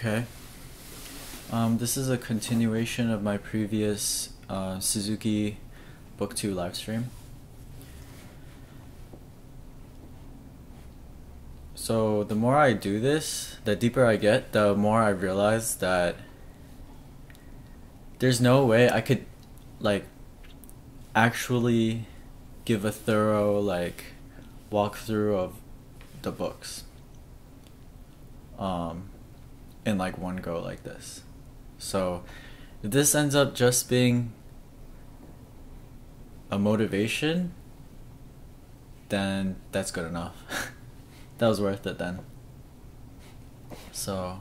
Okay. This is a continuation of my previous Suzuki Book 2 live stream. So the more I do this, the deeper I get, the more I realize that there's no way I could actually give a thorough walkthrough of the books in one go like this. So if this ends up just being a motivation, then that's good enough. That was worth it then. So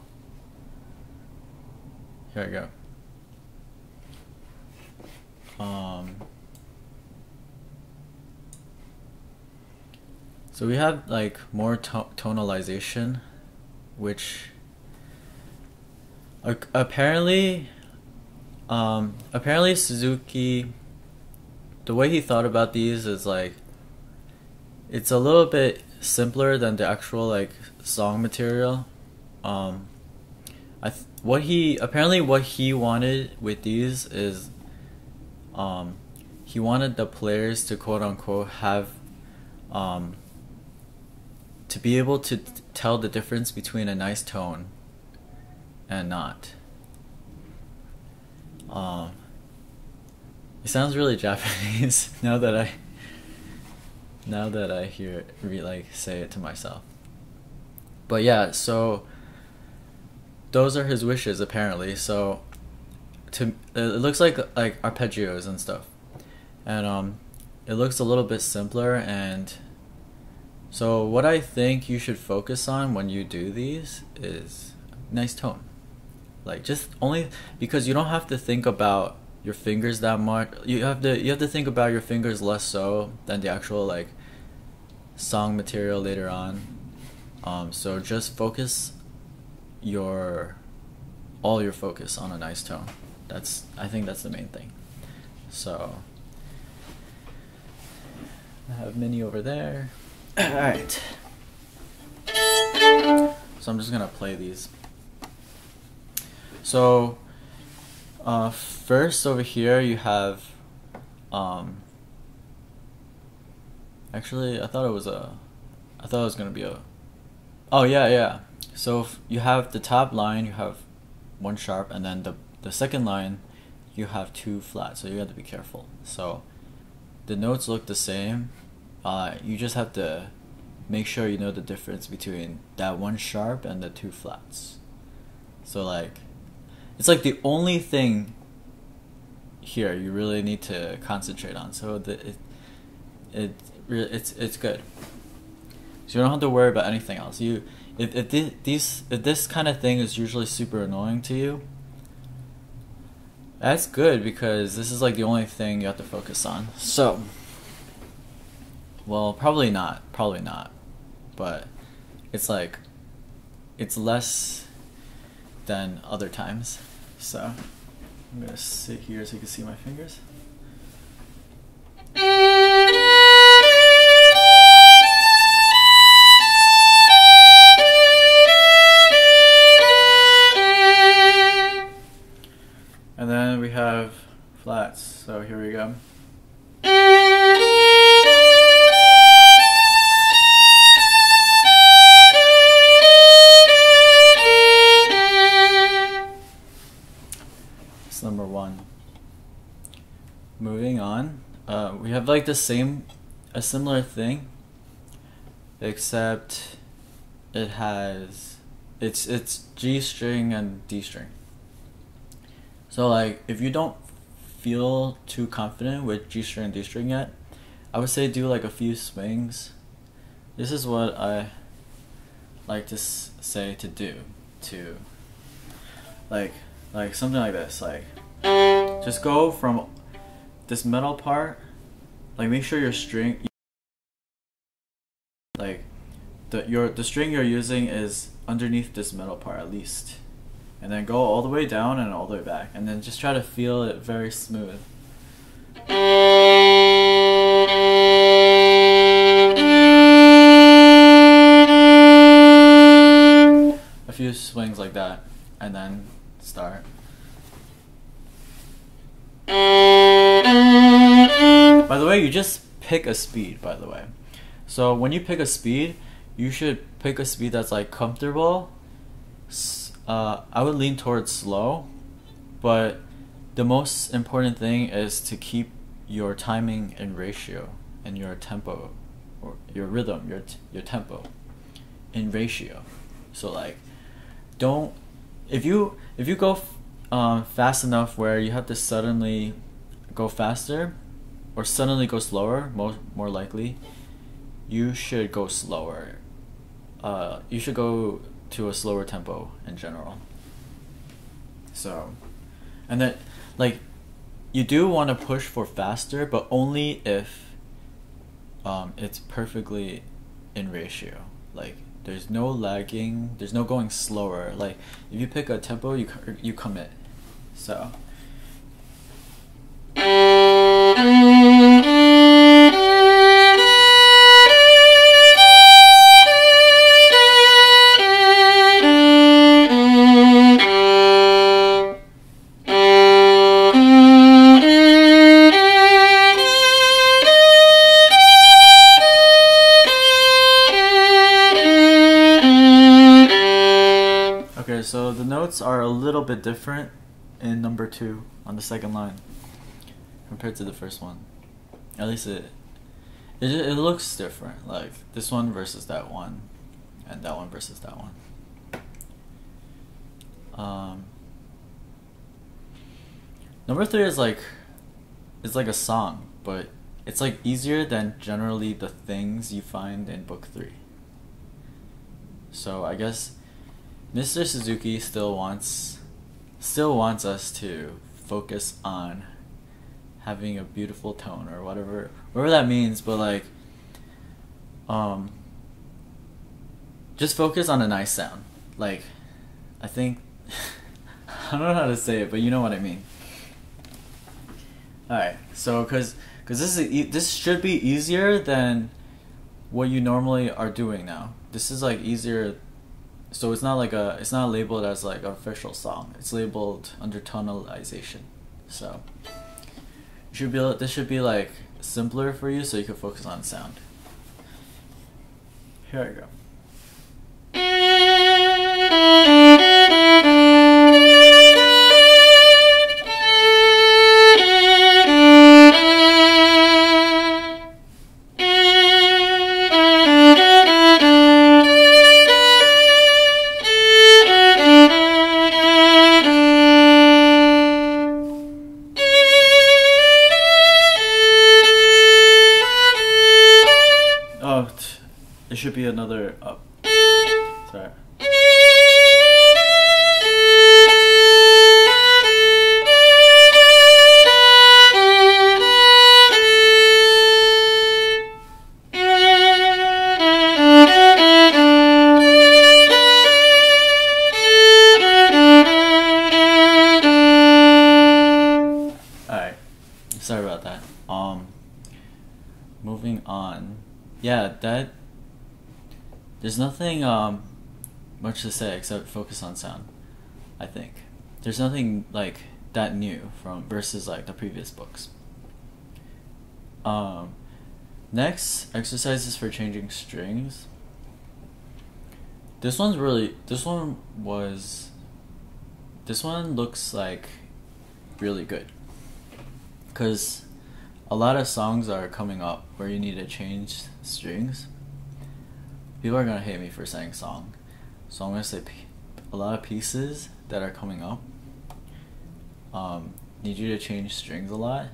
here I go. So we have more tonalization, which apparently Suzuki, the way he thought about these is it's a little bit simpler than the actual song material. What he wanted with these is he wanted the players to quote unquote have to be able to tell the difference between a nice tone and not. It sounds really Japanese now that I hear it, say it to myself. But yeah, so those are his wishes apparently. So it looks like arpeggios and stuff, and it looks a little bit simpler. And so what I think you should focus on when you do these is nice tone. Just only because you don't have to think about your fingers that much. You have to think about your fingers less so than the actual song material later on. So just focus all your focus on a nice tone. I think that's the main thing. So I have Minnie over there. Alright. So I'm just gonna play these. So first over here you have actually I thought it was gonna be a oh yeah. So you have the top line, you have one sharp, and then the second line you have two flats, so you have to be careful. So the notes look the same. You just have to make sure you know the difference between that one sharp and the two flats. So it's the only thing here you really need to concentrate on. So it's good. So you don't have to worry about anything else. If this kind of thing is usually super annoying to you, that's good, because this is the only thing you have to focus on. So, well, probably not, but it's it's less than other times. So I'm gonna sit here so you can see my fingers. And then we have flats, so here we go. It's number one. Moving on, we have a similar thing, except it's G string and D string. So if you don't feel too confident with G string and D string yet, I would say do a few swings. This is what I like to say to do, to something like this, just go from this metal part, make sure your string, the string you're using is underneath this metal part at least. And then go all the way down and all the way back. And then just try to feel it very smooth. A few swings like that. and then start. By the way, you just pick a speed, by the way. So when you pick a speed, you should pick a speed that's like comfortable. I would lean towards slow, but the most important thing is to keep your timing in ratio and your tempo, or your rhythm, your tempo in ratio. So like, don't, if you go fast enough where you have to suddenly go faster or suddenly go slower, more likely you should go slower. You should go to a slower tempo in general. So, and then like, you do want to push for faster, but only if it's perfectly in ratio. Like, there's no lagging, there's no going slower. Like, if you pick a tempo, you commit. So okay, so the notes are a little bit different in number 2 on the second line compared to the first one. At least it looks different. Like this one versus that one, and that one versus that one. Number 3 is like, it's like a song, but it's like easier than generally the things you find in book 3. So I guess Mr. Suzuki still wants us to focus on having a beautiful tone, or whatever that means, but like just focus on a nice sound. Like, I think I don't know how to say it, but you know what I mean. Alright, so cause this should be easier than what you normally are doing now. This is like easier. So it's not like it's not labeled as like an official song. It's labeled under tonalization. So this should be like simpler for you, so you can focus on sound. Here I go. It should be another up. Sorry. Alright. Sorry about that. Moving on. Yeah, there's nothing much to say except focus on sound. I think there's nothing like that new from versus like the previous books. Next, exercises for changing strings. This one looks like really good, because a lot of songs are coming up where you need to change strings. People are gonna hate me for saying song, so I'm gonna say a lot of pieces that are coming up need you to change strings a lot,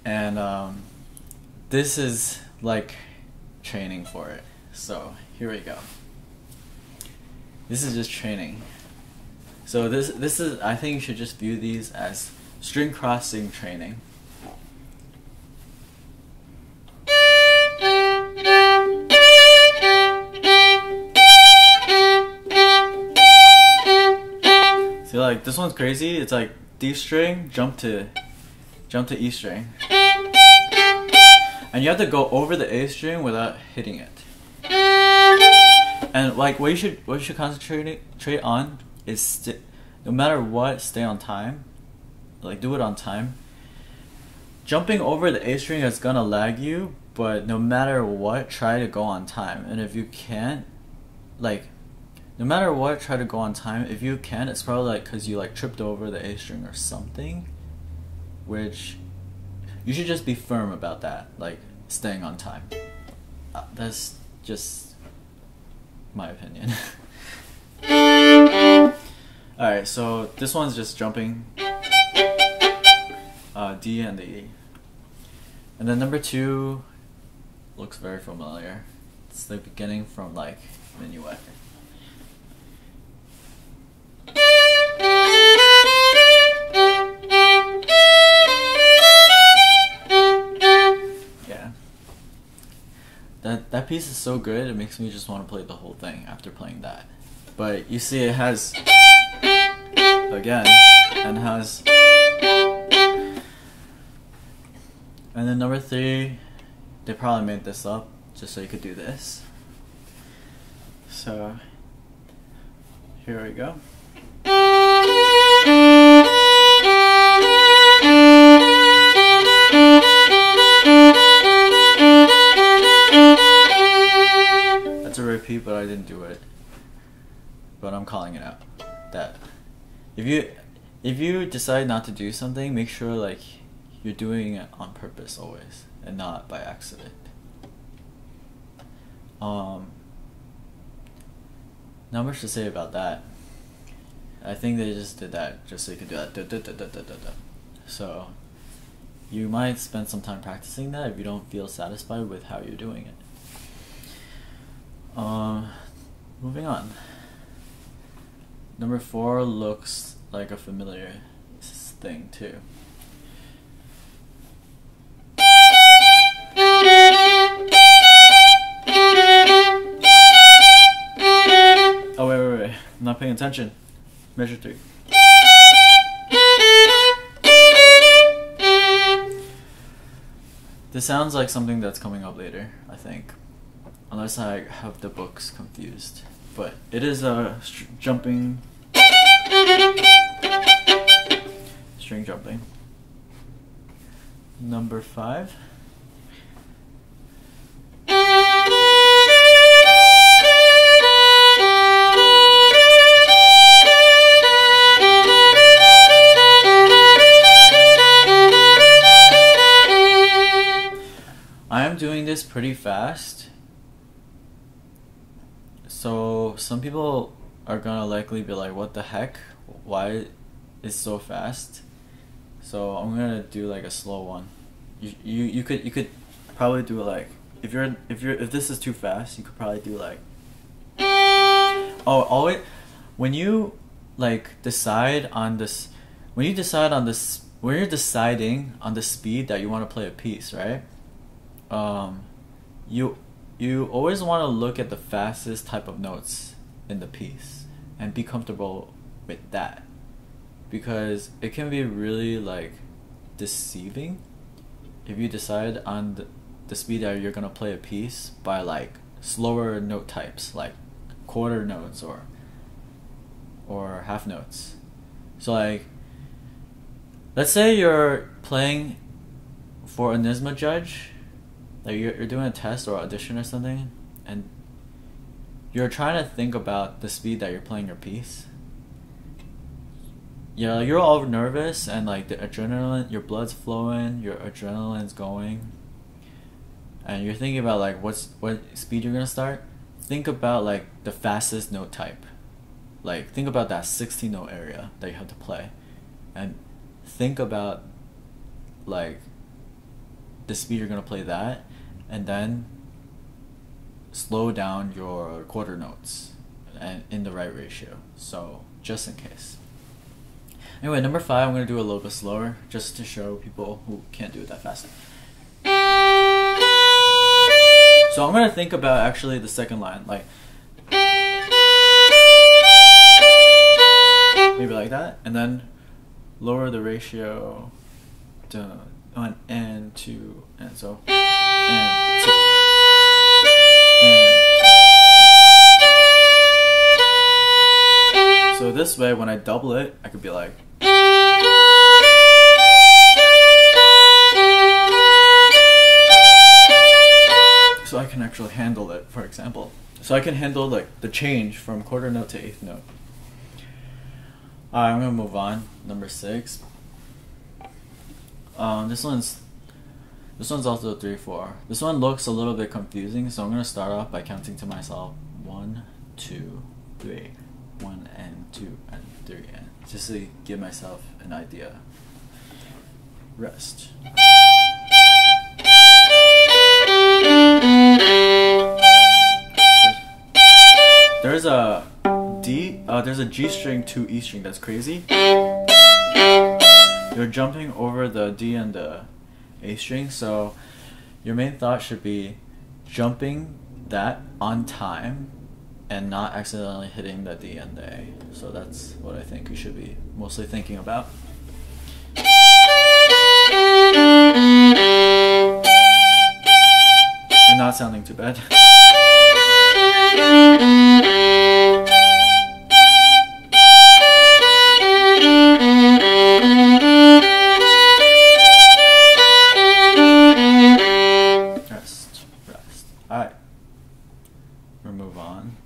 and this is like training for it. So here we go. This is just training. So this is, I think you should just view these as string crossing training. See, like this one's crazy. It's like D string, jump to E string, and you have to go over the A string without hitting it. And like what you should concentrate on is no matter what, stay on time. Like do it on time. Jumping over the A string is gonna lag you, but no matter what, try to go on time. And if you can't, like, no matter what, try to go on time. If you can, it's probably like because you like tripped over the A string or something, which you should just be firm about that, like staying on time. That's just my opinion. Alright, so this one's just jumping D and the E. And then number 2 looks very familiar. It's the beginning from like Minuet. Yeah. That piece is so good, it makes me just want to play the whole thing after playing that. But you see it has again and has, and then number 3, they probably made this up just so you could do this. So here we go. That's a repeat, but I didn't do it. But I'm calling it out. That if you decide not to do something, make sure like you're doing it on purpose always and not by accident. Not much to say about that. I think they just did that just so you could do that. So you might spend some time practicing that if you don't feel satisfied with how you're doing it. Moving on. Number 4 looks like a familiar thing too. Oh wait, I'm not paying attention. Measure 3. This sounds like something that's coming up later, I think. Unless I have the books confused. But it is a jumping, string jumping. Number 5. I am doing this pretty fast, so some people are gonna likely be like, what the heck, why is so fast? So I'm gonna do like a slow one. You could probably do it like, if this is too fast, you could probably do like, oh, always when you like decide on this, when you're deciding on the speed that you want to play a piece, right? You always want to look at the fastest type of notes in the piece and be comfortable with that, because it can be really like deceiving if you decide on the speed that you're gonna play a piece by like slower note types like quarter notes or half notes. So like, let's say you're playing for a NISMA judge, like you're doing a test or audition or something, and you're trying to think about the speed that you're playing your piece. Yeah, like you're all nervous and like the adrenaline, your blood's flowing, your adrenaline's going, and you're thinking about like what speed you're gonna start. Think about like the fastest note type. Like think about that 16 note area that you have to play, and think about like the speed you're gonna play that, and then slow down your quarter notes and in the right ratio. So just in case. Anyway, number 5, I'm gonna do a little bit slower just to show people who can't do it that fast. So I'm gonna think about actually the second line, like maybe like that, and then lower the ratio to 1 and 2, and so and 2 and So this way, when I double it, I could be like. So I can actually handle it, for example. So I can handle like the change from quarter note to eighth note. Alright, I'm gonna move on. Number 6. This one's also 3/4. This one looks a little bit confusing, so I'm gonna start off by counting to myself 1, 2, 3, 1 and 2 and 3, and just to give myself an idea. Rest. There's a there's a G string to E string that's crazy. You're jumping over the D and the A string, so your main thought should be jumping that on time and not accidentally hitting the D and the A. So that's what I think you should be mostly thinking about. And not sounding too bad. Rest. Alright. We'll move on.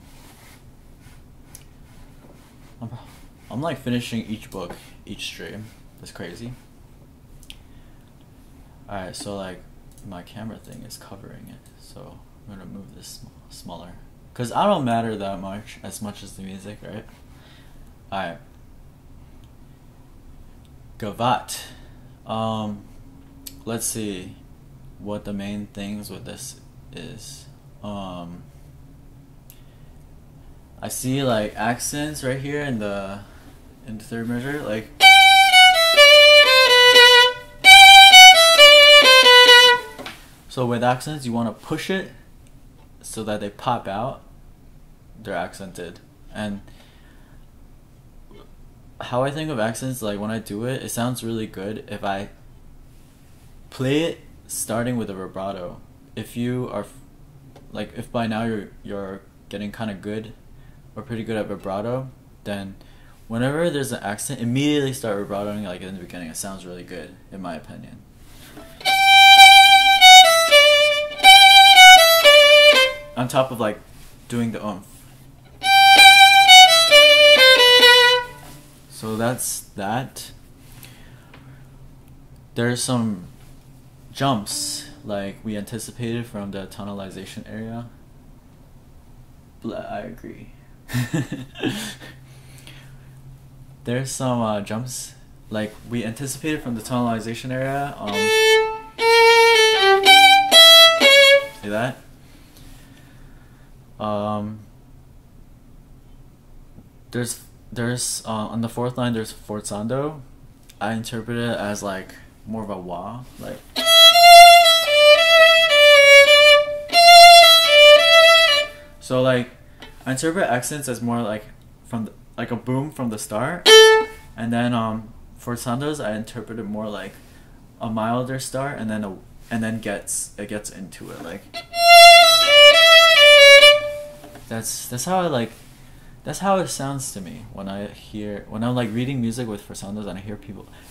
I'm like finishing each book, each stream. That's crazy. Alright, so like my camera thing is covering it, so I'm gonna move this smaller, cause I don't matter that much as the music, right? Alright. Gavat. Let's see what the main things with this is. I see like accents right here in the third measure, like. So with accents, you want to push it so that they pop out. They're accented. And how I think of accents, like when I do it, it sounds really good if I play it starting with a vibrato. If you are, like, if by now you're getting kind of good or pretty good at vibrato, then whenever there's an accent, immediately start vibratoing like in the beginning. It sounds really good, in my opinion. On top of like doing the oomph. So that's that. There's some jumps like we anticipated from the tonalization area. I agree. There's some jumps like we anticipated from the tonalization area. See that? There's on the fourth line there's forzando. I interpret it as like more of a wah, like. So like I interpret accents as more like like a boom from the start, and then forzandos I interpret it more like a milder start, and then it gets into it, like. That's how it sounds to me when I'm like reading music with forzandos and I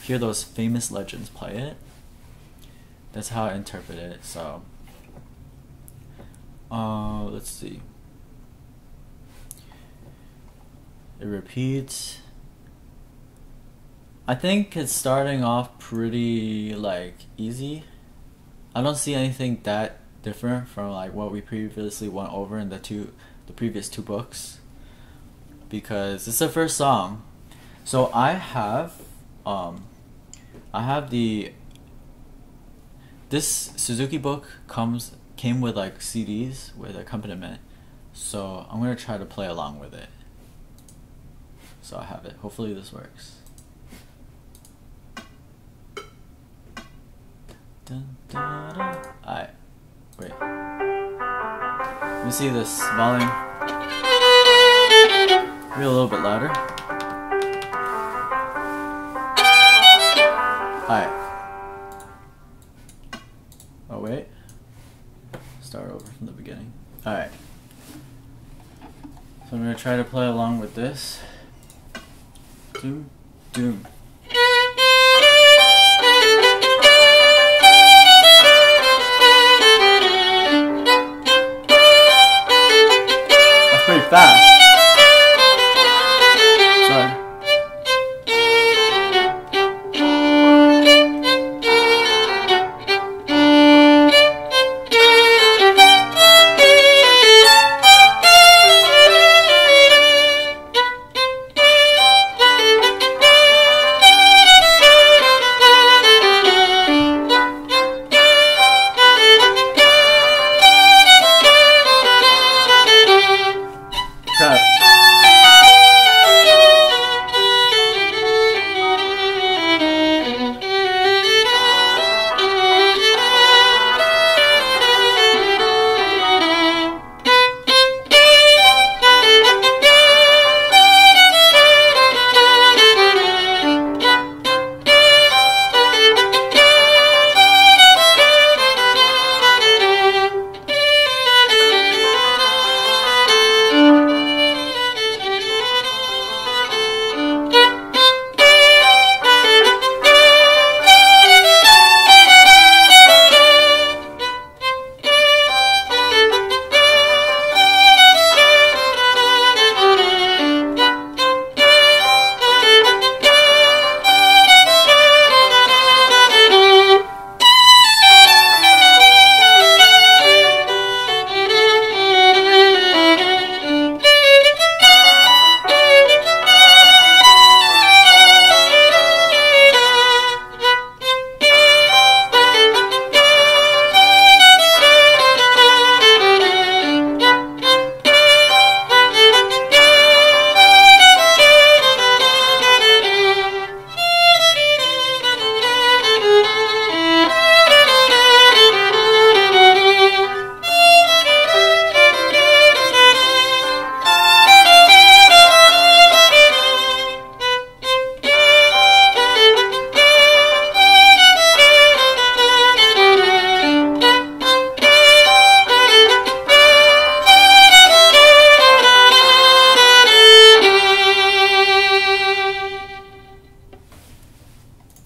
hear those famous legends play it. That's how I interpret it. So let's see. It repeats. I think it's starting off pretty like easy. I don't see anything that different from like what we previously went over in the previous 2 books, because it's the first song. So I have this Suzuki book came with like CDs with accompaniment, so I'm gonna try to play along with it. So I have it. Hopefully this works. Alright, wait. Let me see this volume. Maybe a little bit louder. Alright. Oh wait. Start over from the beginning. Alright. So I'm gonna try to play along with this. Doom, doom. That's pretty fast. Sorry. Crap.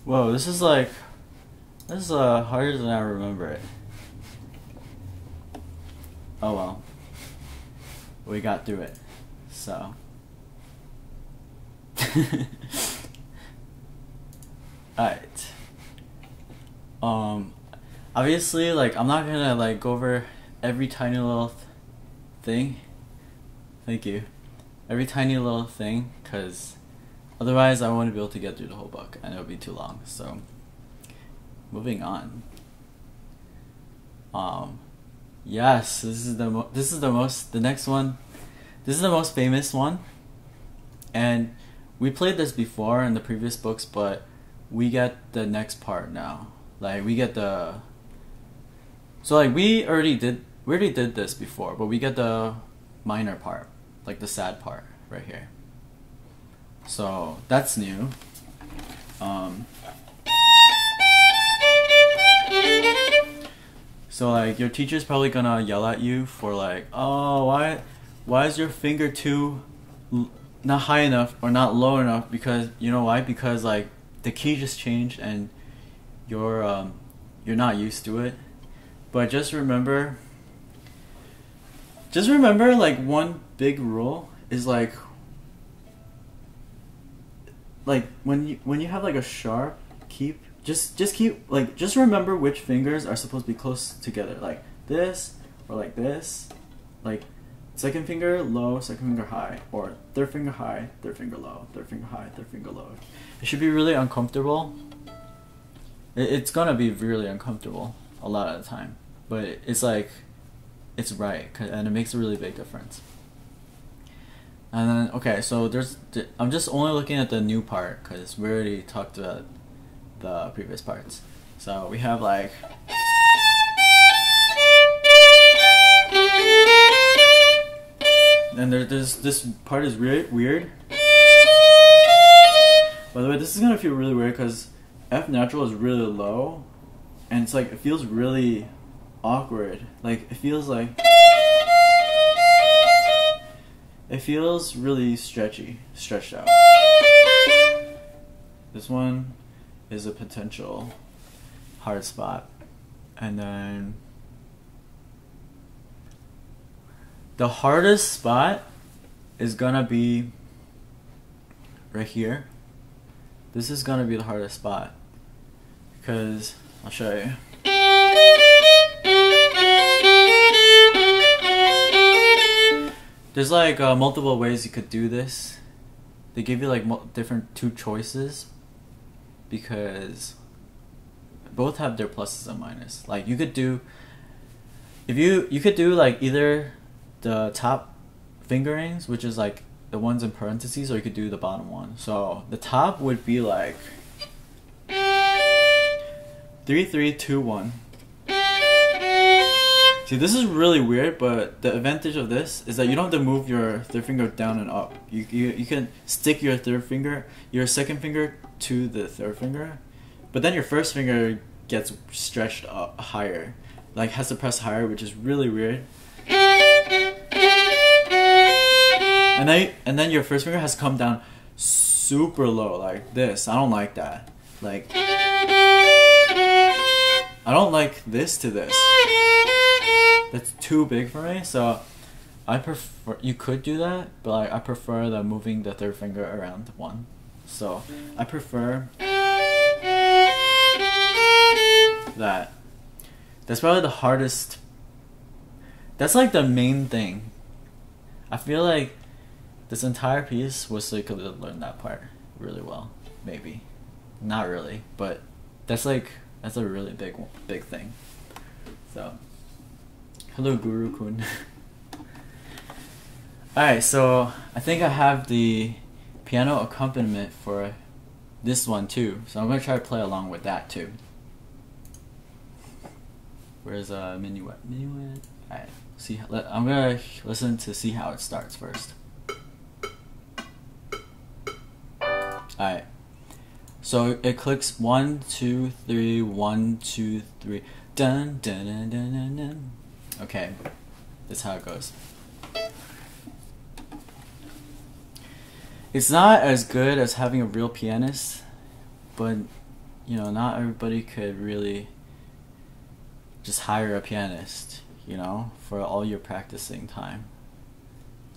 Whoa, this is harder than I remember it. Oh well. We got through it. So. Alright. Obviously, like, I'm not gonna, like, go over every tiny little thing. Thank you. Every tiny little thing, because otherwise I wouldn't be able to get through the whole book, and it would be too long. So, moving on. Yes, this is the next one. This is the most famous one, and we played this before in the previous books, but we get the next part now. Like, we get the. So, like, we already did this before, but we get the minor part, like the sad part right here. So that's new. So, like, your teacher's probably gonna yell at you for, like, oh, why is your finger too not high enough or not low enough? Because, you know why? Because, like, the key just changed and you're not used to it. But just remember, like, one big rule is, like when you have, like, a sharp, just remember which fingers are supposed to be close together, like this or like this, like second finger low, second finger high, or third finger high, third finger low, third finger high, third finger low. It should be really uncomfortable. It's gonna be really uncomfortable a lot of the time, but it's like, it's right, and it makes a really big difference. And then, okay, so I'm just only looking at the new part because we already talked about the previous parts. So we have, like, and this part is weird. By the way, this is gonna feel really weird because F natural is really low, and it's like, it feels really awkward. Like, it feels really stretched out. This one is a potential hard spot. And then the hardest spot is gonna be right here. This is gonna be the hardest spot because I'll show you. There's like multiple ways you could do this. They give you like different two choices because both have their pluses and minuses. Like you could do, if you could do like either the top fingerings, which is like the ones in parentheses, or you could do the bottom one. So the top would be like 3 3 2 1. See, this is really weird, but the advantage of this is that you don't have to move your third finger down and up. You can stick your second finger to the third finger, but then your first finger gets stretched up higher, like has to press higher, which is really weird. And then your first finger has to come down super low, like this. I don't like that. Like, I don't like this to this. That's too big for me, so I prefer, you could do that, but like, I prefer the moving the third finger around one. So I prefer that. That's probably the hardest. That's like the main thing. I feel like this entire piece was so you could learn that part really well. Maybe. Not really, but that's a really big thing. So hello, Guru Kun. Alright, so I think I have the piano accompaniment for this one too. So I'm gonna try to play along with that too. Where's minuet? Minuet. Alright, I'm gonna listen to see how it starts first. Alright. So it clicks 1 2 3 1 2 3 dun dun dun dun dun dun. Okay, that's how it goes. It's not as good as having a real pianist, but you know, not everybody could really just hire a pianist, you know, for all your practicing time.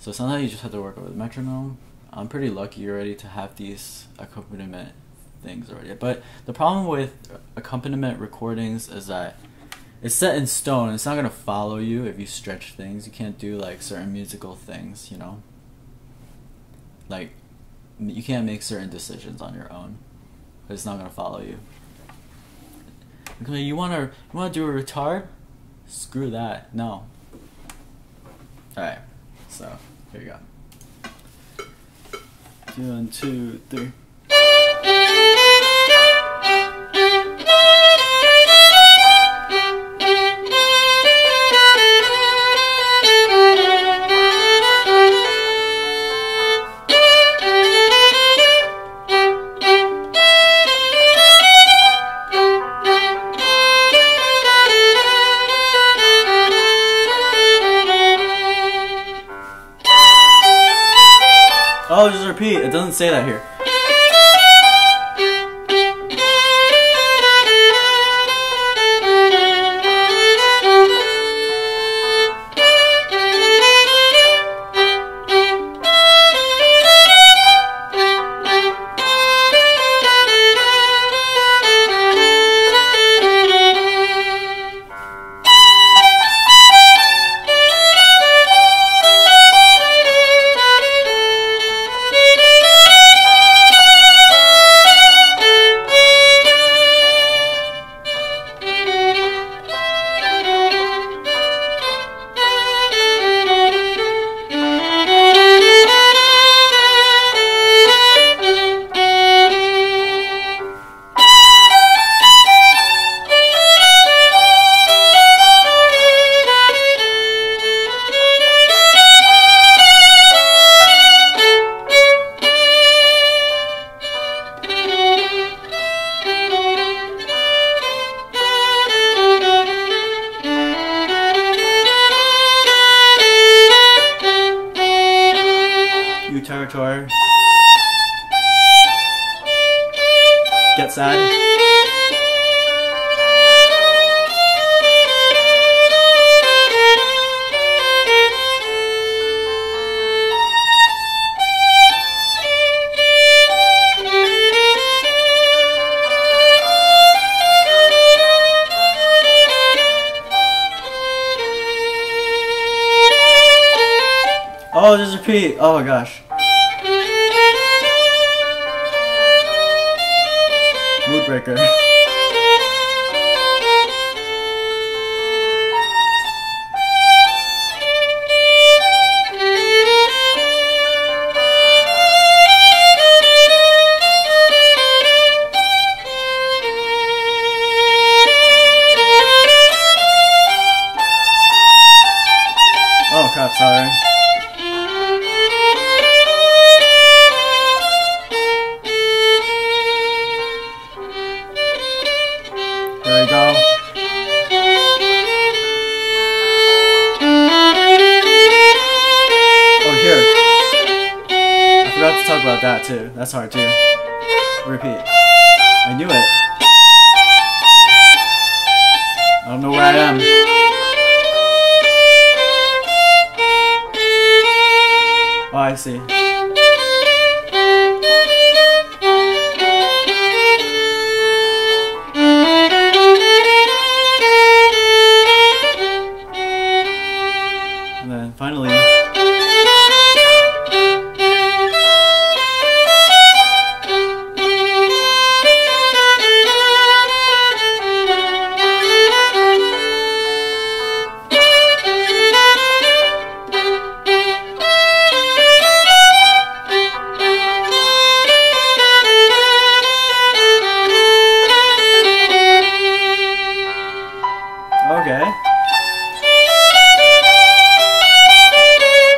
So sometimes you just have to work over the metronome. I'm pretty lucky already to have these accompaniment things already. But the problem with accompaniment recordings is that it's set in stone. It's not gonna follow you if you stretch things. You can't do like certain musical things, you know. Like you can't make certain decisions on your own. It's not gonna follow you. Okay, you wanna do a retard? Screw that. No. Alright. So here you go. 1 2 3. Oh, just repeat. It doesn't say that here. sad? Oh, just repeat. Oh my gosh. Mood breaker. Oh crap, sorry. Here we go. Oh, here. I forgot to talk about that too. That's hard too. Repeat. I knew it. I don't know where I am. Oh, I see. And then finally, okay.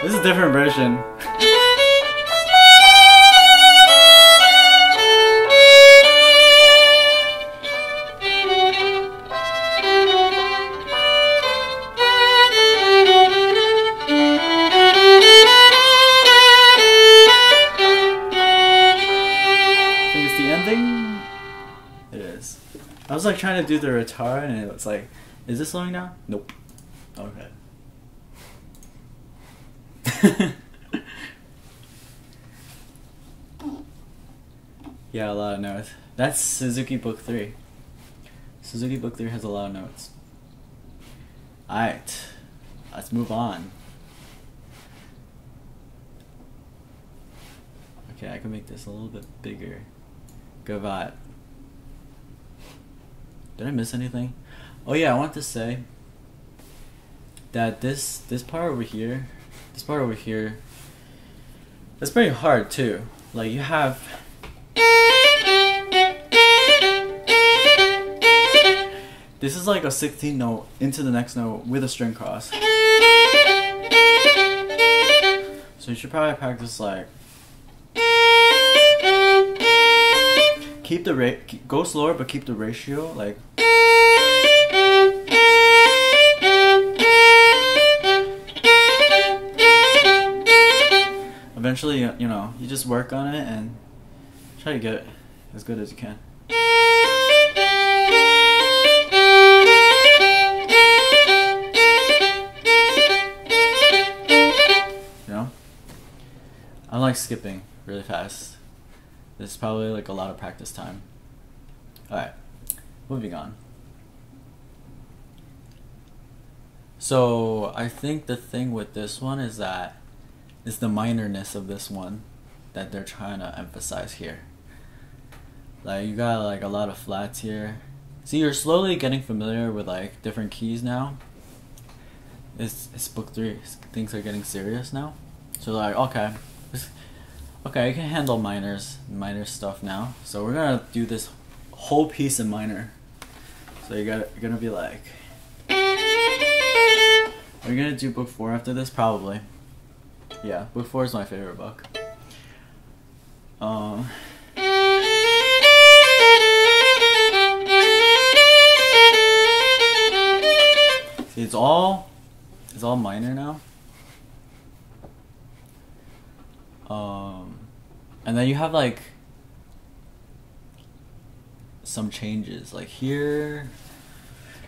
This is a different version. I think it's the ending. It is. I was like trying to do the guitar and it was like, is this slowing down? Nope. Okay. Yeah, a lot of notes. That's Suzuki Book 3. Suzuki Book 3 has a lot of notes. Alright. Let's move on. Okay, I can make this a little bit bigger. Good vibe. Did I miss anything? Oh yeah, I want to say that this part over here, that's pretty hard too. Like you have this is like a 16th note into the next note with a string cross. So you should probably practice like go slower but keep the ratio like eventually, you know, you just work on it and try to get it as good as you can. You know? I like skipping really fast. This is probably like a lot of practice time. Alright, moving on. So, I think the thing with this one is that it's the minorness of this one that they're trying to emphasize here. Like, you got like a lot of flats here. See, you're slowly getting familiar with like different keys now. It's book 3. Things are getting serious now. So like, okay, I can handle minor stuff now. So we're gonna do this whole piece in minor. So you're gonna be like, are you gonna do book 4 after this? Probably. Yeah, book 4 is my favorite book. See, it's all minor now. And then you have like some changes. Like here,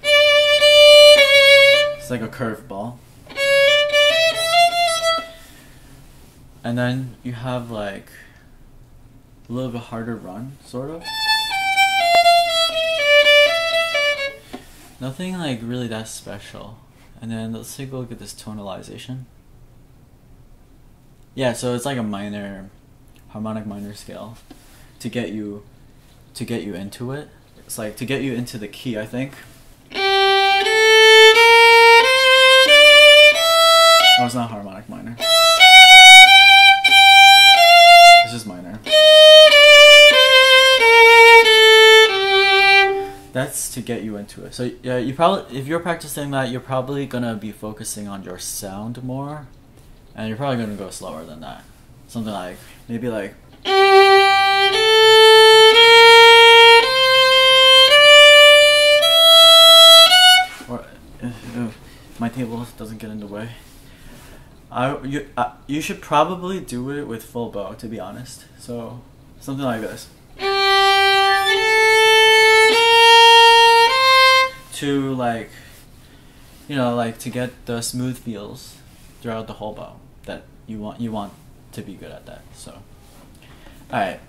it's like a curveball. And then you have like a little bit harder run, sort of. Nothing like really that special. And then let's take a look at this tonalization. Yeah, so it's like a minor, harmonic minor scale to get you into it. It's like to get you into the key, I think. Oh, it's not harmonic minor. It's just minor. That's to get you into it. So yeah, you probably, if you're practicing that, you're probably gonna be focusing on your sound more, and you're probably gonna go slower than that. Something like maybe like. Or my table doesn't get in the way. You should probably do it with full bow, to be honest. So something like this. To like, you know, like to get the smooth feels throughout the whole bow that you want to be good at that. So, all right.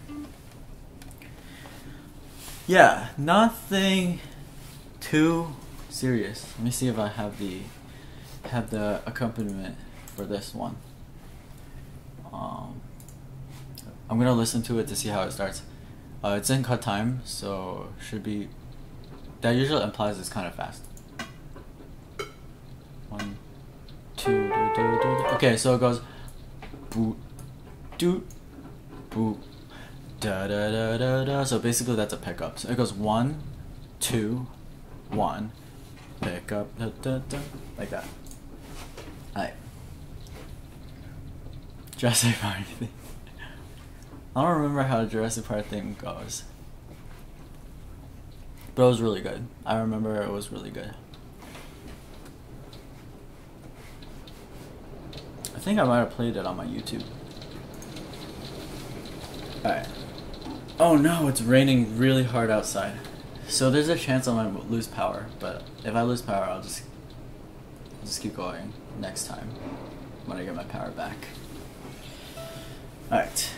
Yeah, nothing too serious. Let me see if I have the accompaniment for this one. I'm gonna listen to it to see how it starts. It's in cut time, so should be. That usually implies it's kind of fast. 1, 2, okay, so it goes boot, doot, boot, da da da da da. So basically that's a pickup. So it goes 1, 2, 1, pick up, da da da, like that. Alright. Jurassic Park thing. I don't remember how the Jurassic Park thing goes. But it was really good. I remember it was really good. I think I might have played it on my YouTube. Alright. Oh no, it's raining really hard outside. So there's a chance I might lose power, but if I lose power, I'll just keep going next time when I get my power back. Alright.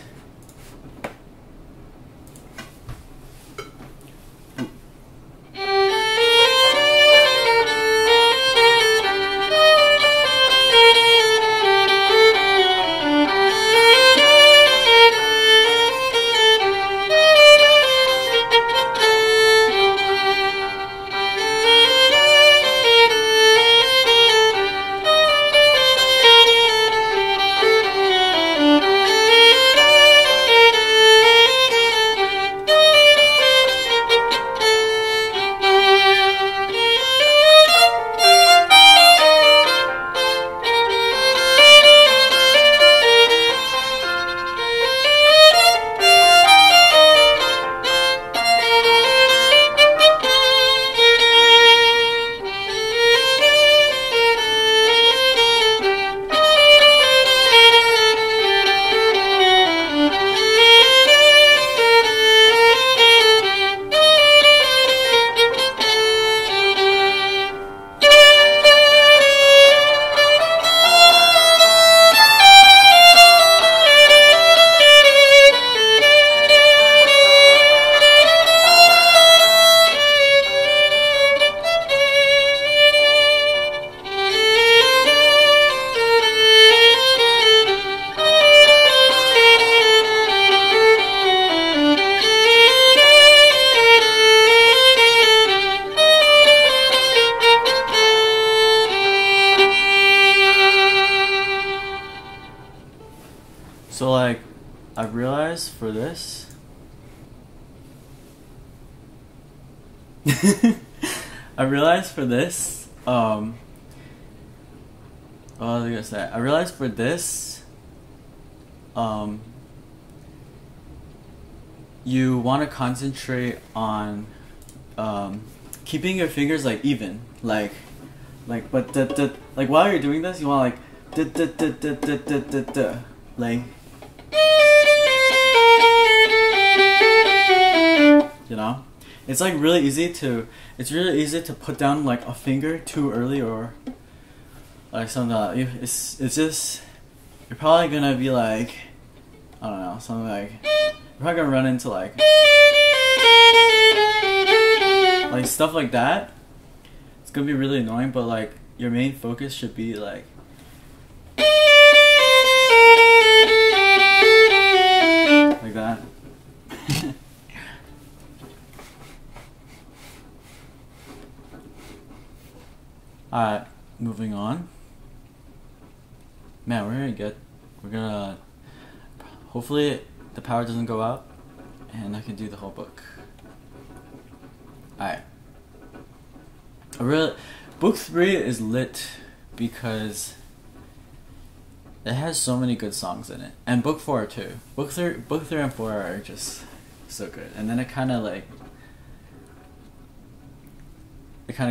So like, I realized for this, what was I gonna say? I realized for this, you want to concentrate on keeping your fingers like even, like but like while you're doing this, you want like you know, It's like really easy to put down like a finger too early or like something like that. It's just you're probably gonna be like, I don't know, something like you're probably gonna run into like stuff like that. It's gonna be really annoying, but like your main focus should be like that. Alright, moving on. Man, we're gonna hopefully the power doesn't go out and I can do the whole book. Alright. Book 3 is lit because it has so many good songs in it. And book 4 too. Book 3 and 4 are just so good. And then it kinda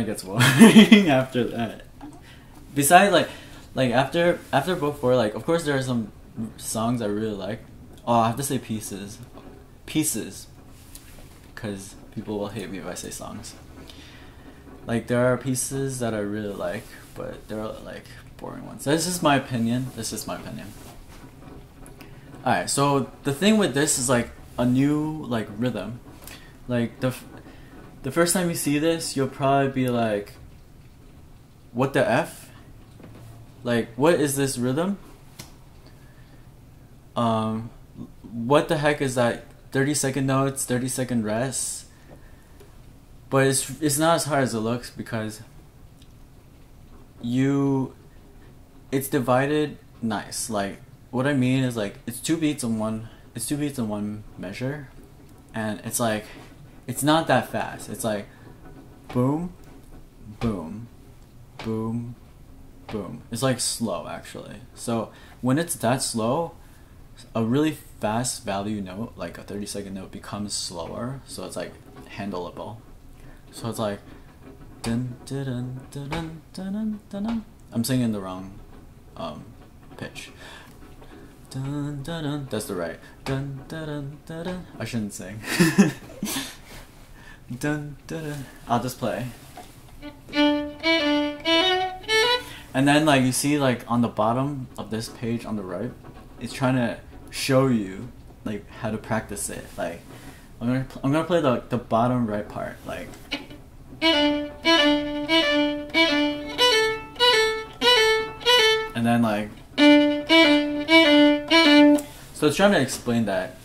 gets boring after that. Besides like after book 4, like of course there are some songs I really like. Oh, I have to say pieces. Because people will hate me if I say songs. Like there are pieces that I really like, but they're like boring ones. That's just my opinion. Alright, so the thing with this is like a new like rhythm. Like the first time you see this, you'll probably be like, what the F? Like, what is this rhythm? What the heck is that? 30-second notes, 30-second rests. But it's not as hard as it looks because it's divided nice. Like what I mean is like it's two beats in one measure, and it's like it's not that fast. It's like boom, boom, boom, boom. It's like slow actually. So when it's that slow, a really fast value note, like a 30-second note, becomes slower. So it's like handleable. So it's like dun dun dun dun dun dun dun dun. I'm singing the wrong pitch. Dun dun dun. That's the right. Dun dun dun dun dun. I shouldn't sing. Dun dun dun. I'll just play. And then like you see like on the bottom of this page on the right, it's trying to show you like how to practice it. Like I'm gonna play the bottom right part, like. And then like, so it's trying to explain that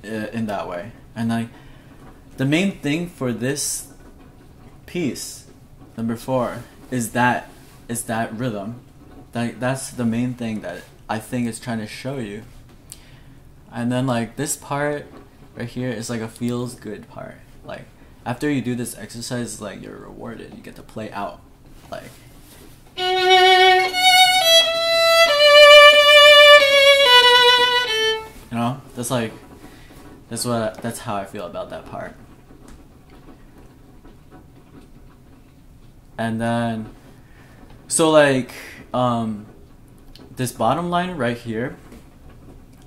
in that way. And like the main thing for this piece, number 4, is that rhythm. That's the main thing that I think it's trying to show you. And then like this part right here is like a feels good part. Like after you do this exercise, like you're rewarded. You get to play out, like. You know, that's how I feel about that part. And then, so like, this bottom line right here,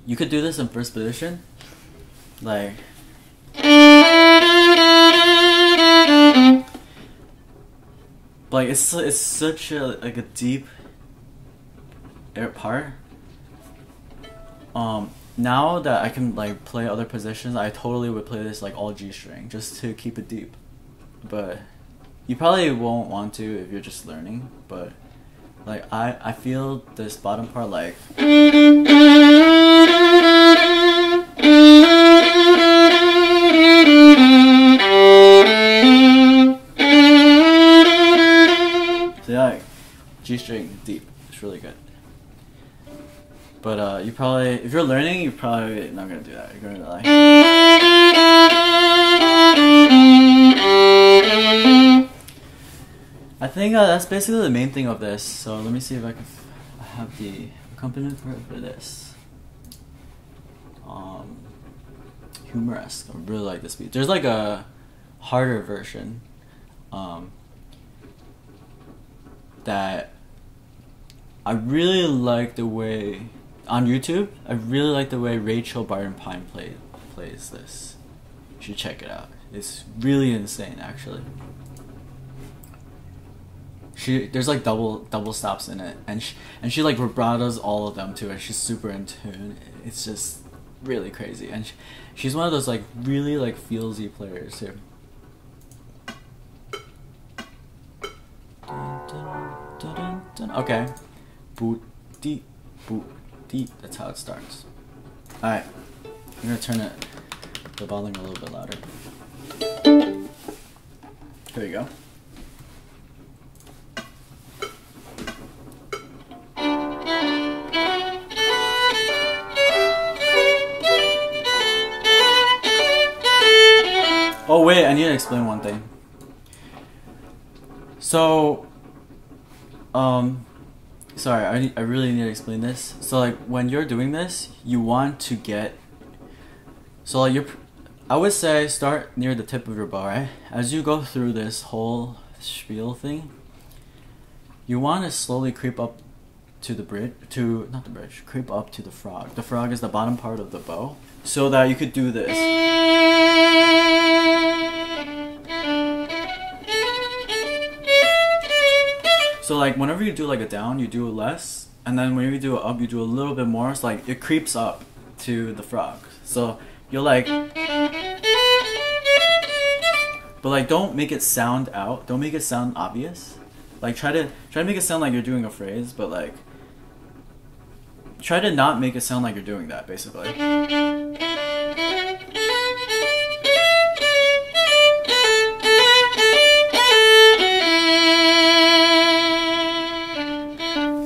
you could do this in first position, like. Like it's such a deep part. Now that I can like play other positions, I totally would play this like all G string just to keep it deep. But you probably won't want to if you're just learning. But like I feel this bottom part like. So yeah, like, G string deep. It's really good. But you probably, if you're learning, you're probably not gonna do that. You're gonna like. I think that's basically the main thing of this. So let me see if I can have the accompaniment for this. Humoresque. I really like this beat. There's like a harder version. That I really like the way on YouTube. I really like the way Rachel Barton Pine plays this. You should check it out. It's really insane, actually. There's like double stops in it, and she like vibratos all of them too, and she's super in tune. It's just really crazy, and she's one of those like really like feelsy players too. Okay, boot deep, that's how it starts. Alright, I'm gonna turn the volume a little bit louder. There you go. Oh wait, I need to explain one thing. So, sorry, I really need to explain this. So like when you're doing this, you want to get, so like I would say start near the tip of your bow, right? As you go through this whole spiel thing, you want to slowly creep up to the bridge, not the bridge, creep up to the frog. The frog is the bottom part of the bow, so that you could do this. So like whenever you do like a down, you do less, and then whenever you do it up, you do a little bit more. So like it creeps up to the frog. So you're like, but like don't make it sound out. Don't make it sound obvious. Like try to make it sound like you're doing a phrase, but like try to not make it sound like you're doing that, basically.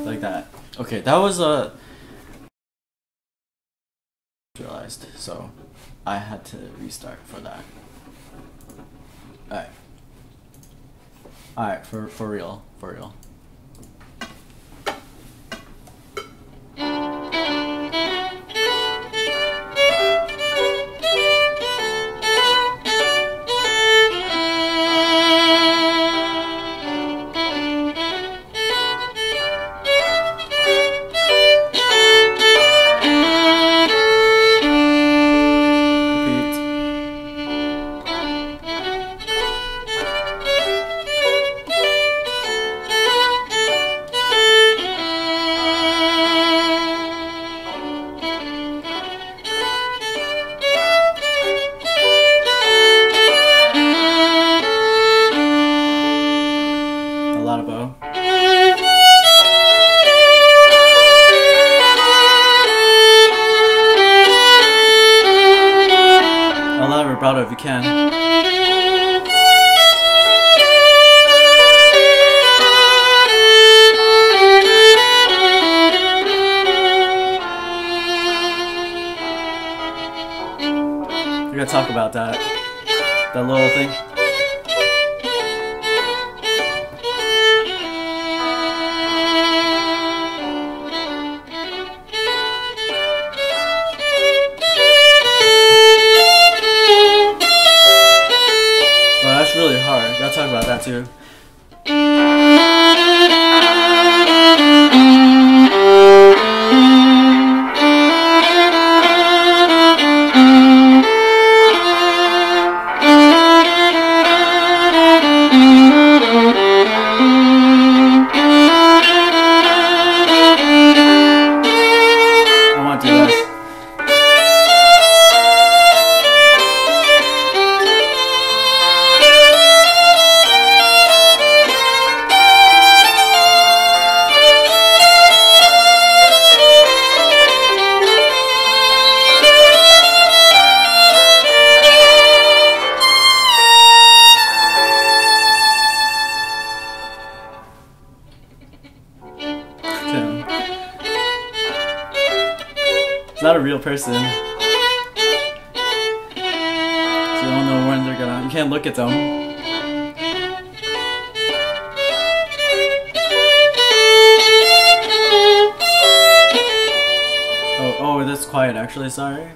Like that. Okay, that was realized, so I had to restart for that. Alright, for real. Vibrato if you can. We gotta talk about that little thing. Really hard. Gotta talk about that too. I want to do this. It's not a real person. So you don't know when they're gonna. You can't look at them. Oh, that's quiet actually, sorry.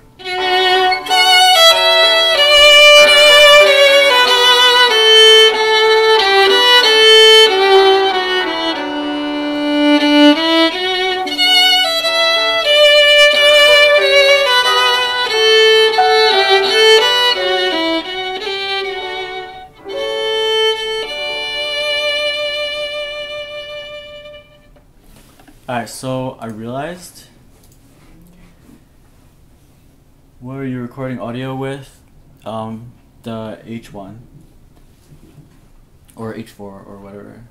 Alright, so I realized, what are you recording audio with? The H1 or H4 or whatever.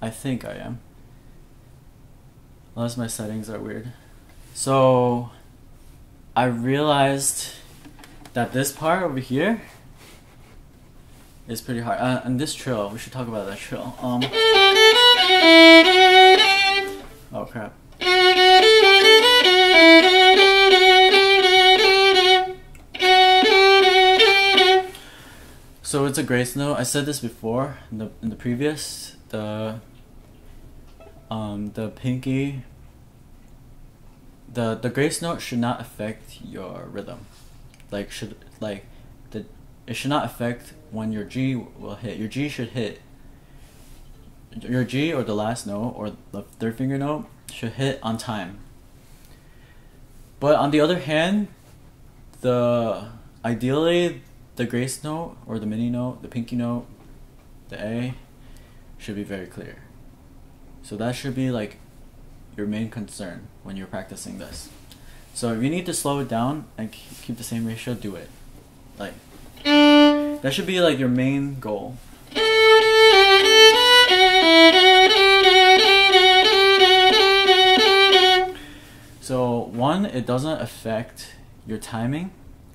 I think I am, unless my settings are weird. So I realized that this part over here is pretty hard. And this trill, we should talk about that trill. Oh crap. So it's a grace note. I said this before in the previous, the pinky, the grace note should not affect your rhythm. It should not affect when your G will hit. Your G should hit. Your G, or the last note, or the third finger note, should hit on time. But on the other hand, ideally the grace note, or the mini note, the pinky note, the A, should be very clear. So that should be like your main concern when you're practicing this. So if you need to slow it down and keep the same ratio, do it. Like, that should be like your main goal. So 1, it doesn't affect your timing.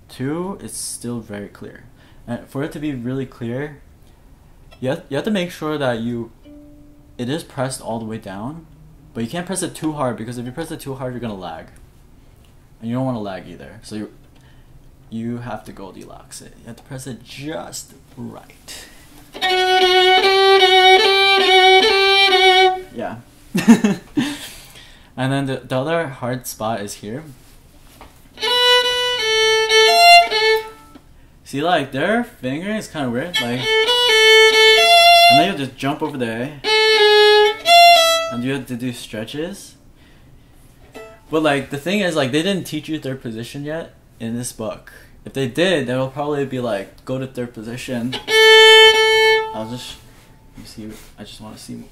2, it's still very clear. And for it to be really clear, you have to make sure that it is pressed all the way down, but you can't press it too hard, because if you press it too hard, you're gonna lag, and you don't want to lag either. So you have to Goldilocks it. You have to press it just right. Yeah. And then the other hard spot is here. See, like, their fingering is kind of weird, like, and then you just jump over the A, and you have to do stretches. But like, the thing is, like, they didn't teach you third position yet in this book. If they did, they will probably be like, go to third position. Let me see. I just want to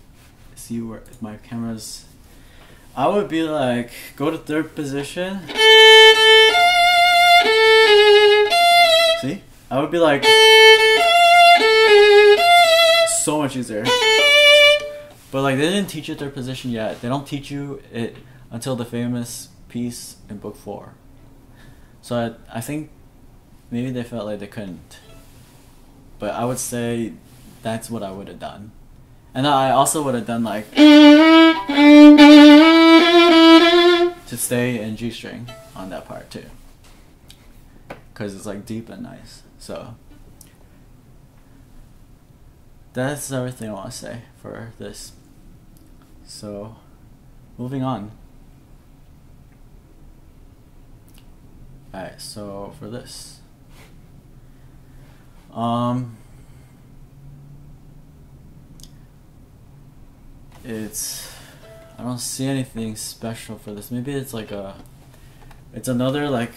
see where my camera's. I would be like, go to third position. See? I would be like, so much easier. But like, they didn't teach you third position yet. They don't teach you it until the famous piece in book 4. So I think maybe they felt like they couldn't. But I would say that's what I would have done. And I also would have done like, to stay in G string on that part too, because it's like deep and nice. So that's everything I want to say for this. So moving on. Alright, so for this, I don't see anything special for this. Maybe it's like it's another like,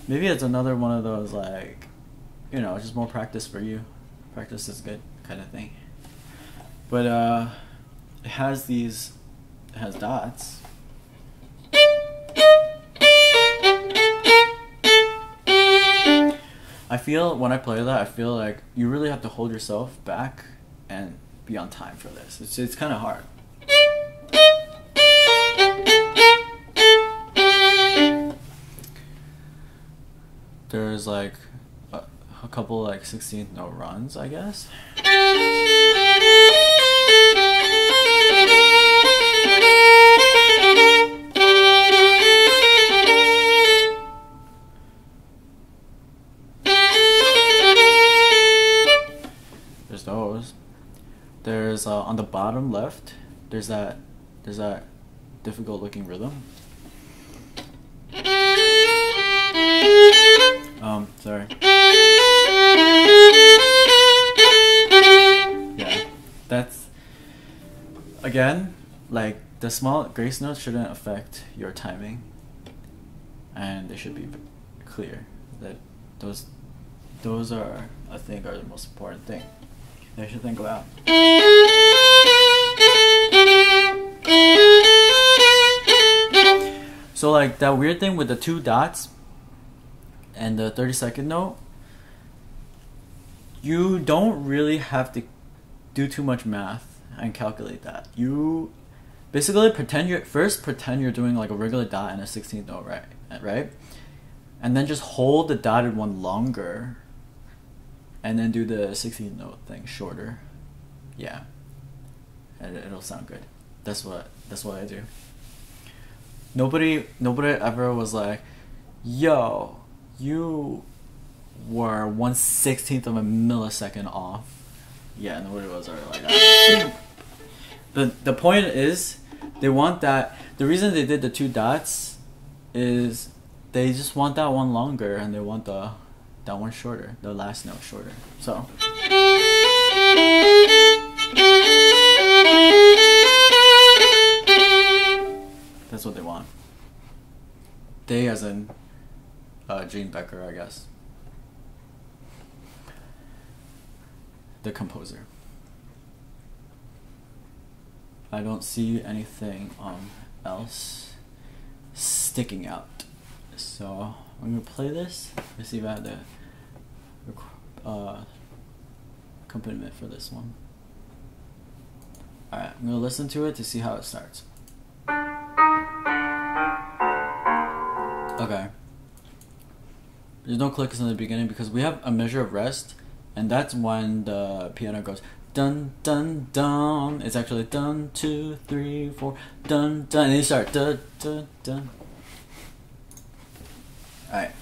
maybe it's another one of those like, you know, just more practice for you. Practice is good kind of thing. But it has dots. I feel when I play that, I feel like you really have to hold yourself back and be on time for this. It's kind of hard. There's like a couple like 16th note runs, I guess. There's those. There's on the bottom left, there's that difficult looking rhythm. Sorry. Yeah, that's, again, like, the small grace notes shouldn't affect your timing, and they should be clear. That those Those are, I think, are the most important thing they should think about. So like that weird thing with the 2 dots and the 32nd note, you don't really have to do too much math and calculate that. You basically pretend you're doing like a regular dot and a 16th note, right? And then just hold the dotted one longer and then do the 16th note thing shorter. Yeah. And it'll sound good. That's what I do. Nobody ever was like, yo, you were 1/16 of a millisecond off. Yeah, nobody was ever like that. The point is, they want that. The reason they did the 2 dots is they just want that one longer, and they want that one shorter, the last note shorter. So. That's what they want. They as in Gene Becker, I guess. The composer. I don't see anything else sticking out. So I'm gonna play this. Let's see if I have the accompaniment for this one. Alright, I'm gonna listen to it to see how it starts. Okay. There's no clicks in the beginning because we have a measure of rest, and that's when the piano goes dun dun dun. It's actually dun 2 3 4 dun dun, and you start dun dun dun. Alright.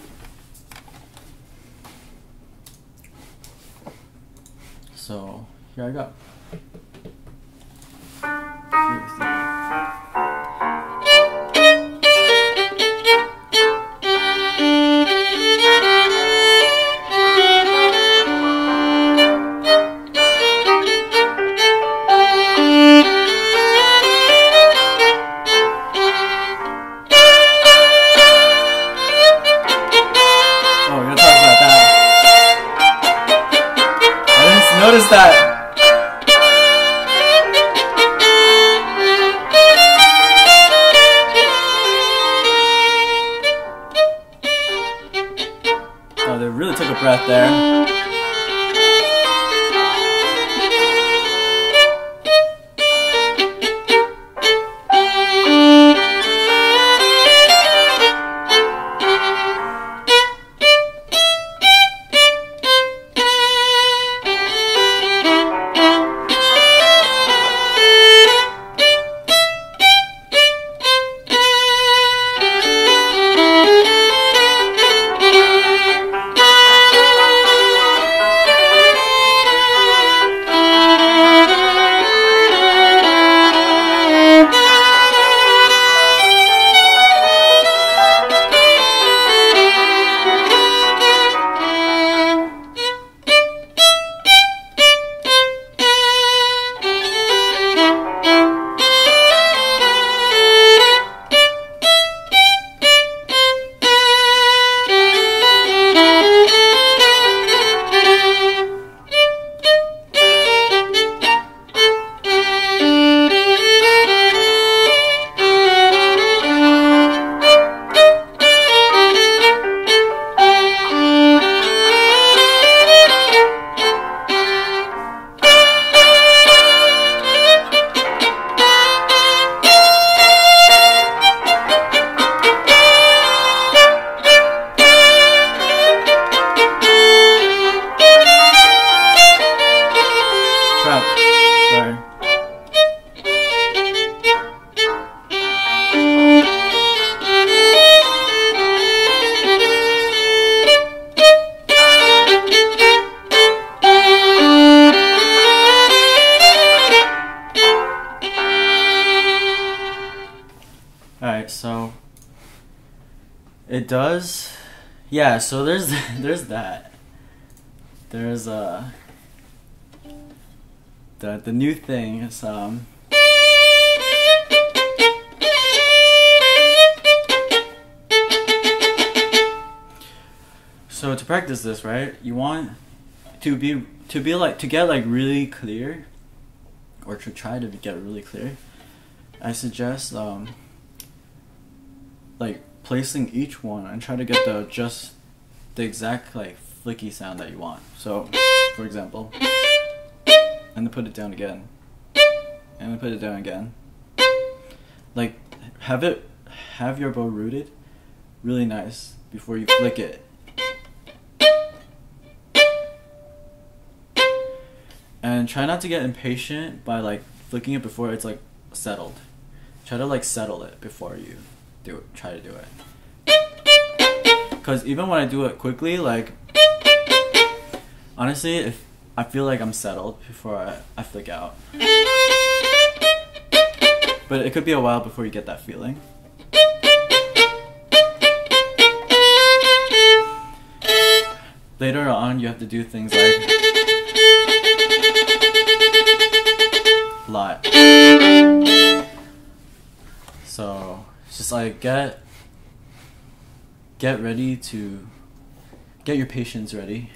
So here I go. Notice that. Oh, they really took a breath there. So it does, yeah. So there's that. There's the new thing is So to practice this, right, you want to get like really clear, or to try to get really clear. I suggest like placing each one and try to get the exact like flicky sound that you want. So, for example, and then put it down again, and then put it down again. Like have your bow rooted really nice before you flick it. And try not to get impatient by like flicking it before it's like settled. Try to like settle it before you try to do it. Because even when I do it quickly, like honestly, if I feel like I'm settled before I flick out. But it could be a while before you get that feeling. Later on, you have to do things like lot. So it's just like get ready to get your patience ready.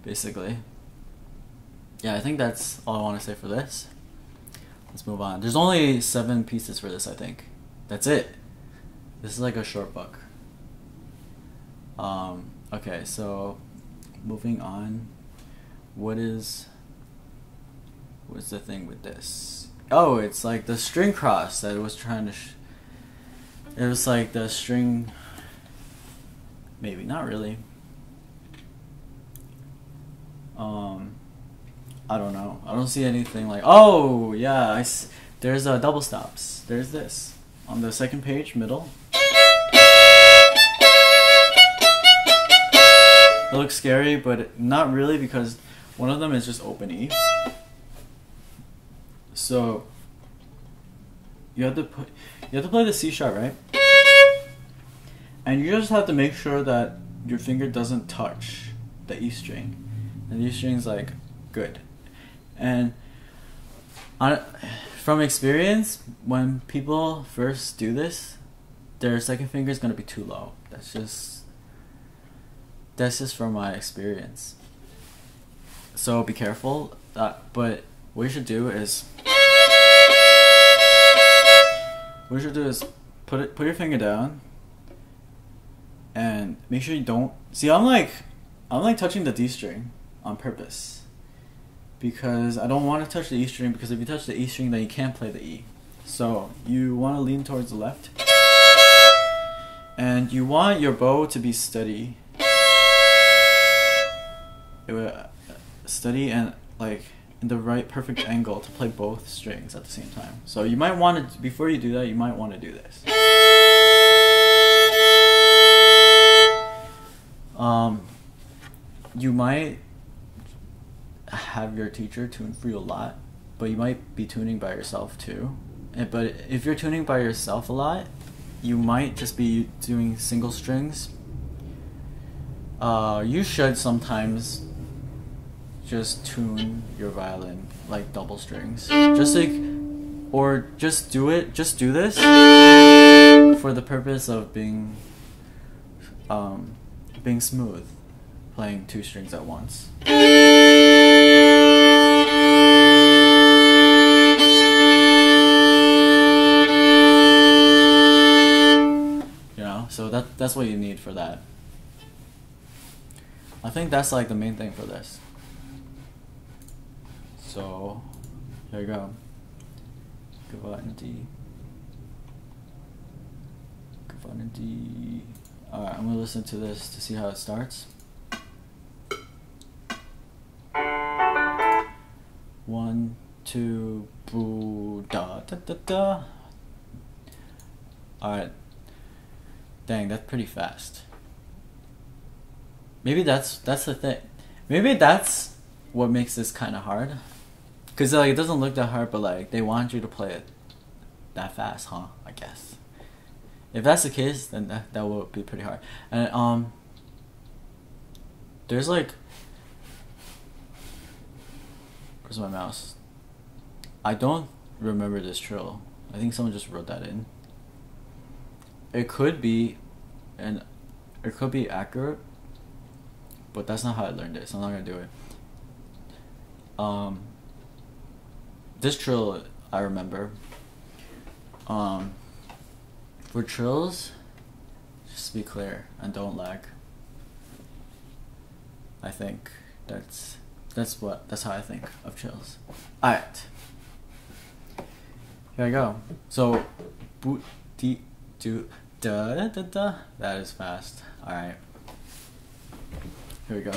Basically. Yeah, I think that's all I want to say for this. Let's move on. There's only 7 pieces for this, I think. That's it. This is like a short book. Okay, so moving on. What's the thing with this? Oh, it's like the string cross that it was trying to it was like the string, maybe not really. I don't know. I don't see anything like, oh yeah, there's double stops. There's this on the second page, middle. It looks scary, but not really, because one of them is just open E. So you have to play the C sharp, right? And you just have to make sure that your finger doesn't touch the E string, and the E string's like good. And from experience, when people first do this, their second finger is gonna be too low. That's just from my experience. So be careful. But what you should do is put your finger down and make sure you don't see. I'm like touching the D string on purpose, because I don't want to touch the E string, because if you touch the E string, then you can't play the E. So you want to lean towards the left, and you want your bow to be steady. Steady and like in the right perfect angle to play both strings at the same time. So you might want to, before you do that, you might want to do this. You might have your teacher tune for you a lot, but you might be tuning by yourself too. But if you're tuning by yourself a lot, you might just be doing single strings. You should sometimes just tune your violin like double strings, or just do this for the purpose of being smooth, playing 2 strings at once. You know, so that's what you need for that. I think that's like the main thing for this. So, here you go. Gewandt D. Alright, I'm gonna listen to this to see how it starts. 1, 2, boo, da, da, da, da. Alright. Dang, that's pretty fast. Maybe that's the thing. Maybe that's what makes this kind of hard. Cause like it doesn't look that hard, but like they want you to play it that fast, huh? I guess. If that's the case, then that will be pretty hard. And there's like, where's my mouse? I don't remember this trill. I think someone just wrote that in. It could be accurate, but that's not how I learned it, so I'm not gonna do it. This trill I remember. For trills, just be clear and don't lag. I think that's how I think of trills. Alright. Here I go. So boot de do da da da da. That is fast. Alright. Here we go.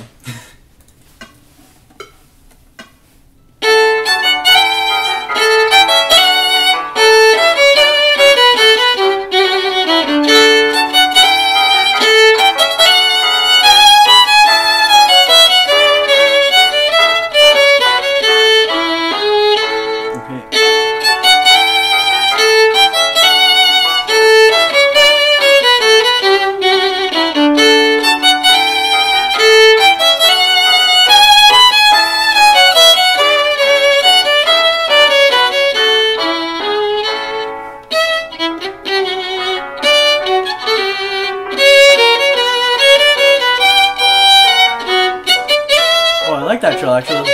I like that trill actually.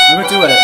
I'm gonna do it.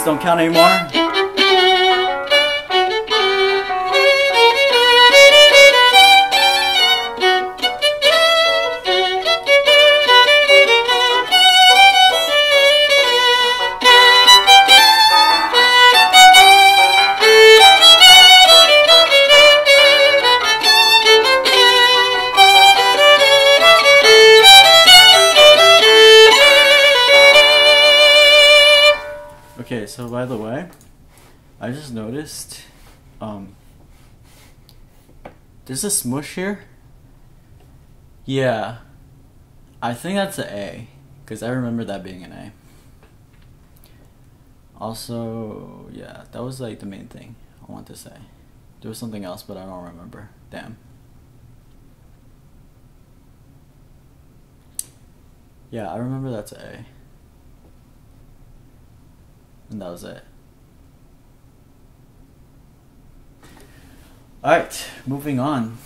Don't count anymore. Okay, so by the way, I just noticed there's a smush here. Yeah, I think that's an A, because I remember that being an A. Also, yeah, that was like the main thing I want to say. There was something else, but I don't remember. Damn. Yeah, I remember that's A. And that was it. Alright, moving on.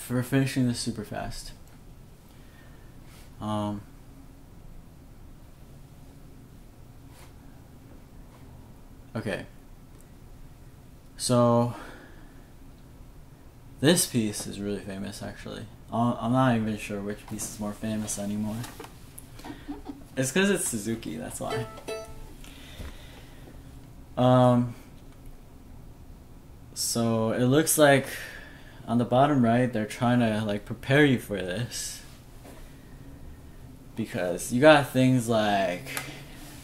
We're finishing this super fast. Okay. So this piece is really famous, actually. I'm not even sure which piece is more famous anymore. It's because it's Suzuki, that's why. So it looks like on the bottom right, they're trying to like prepare you for this. Because you got things like,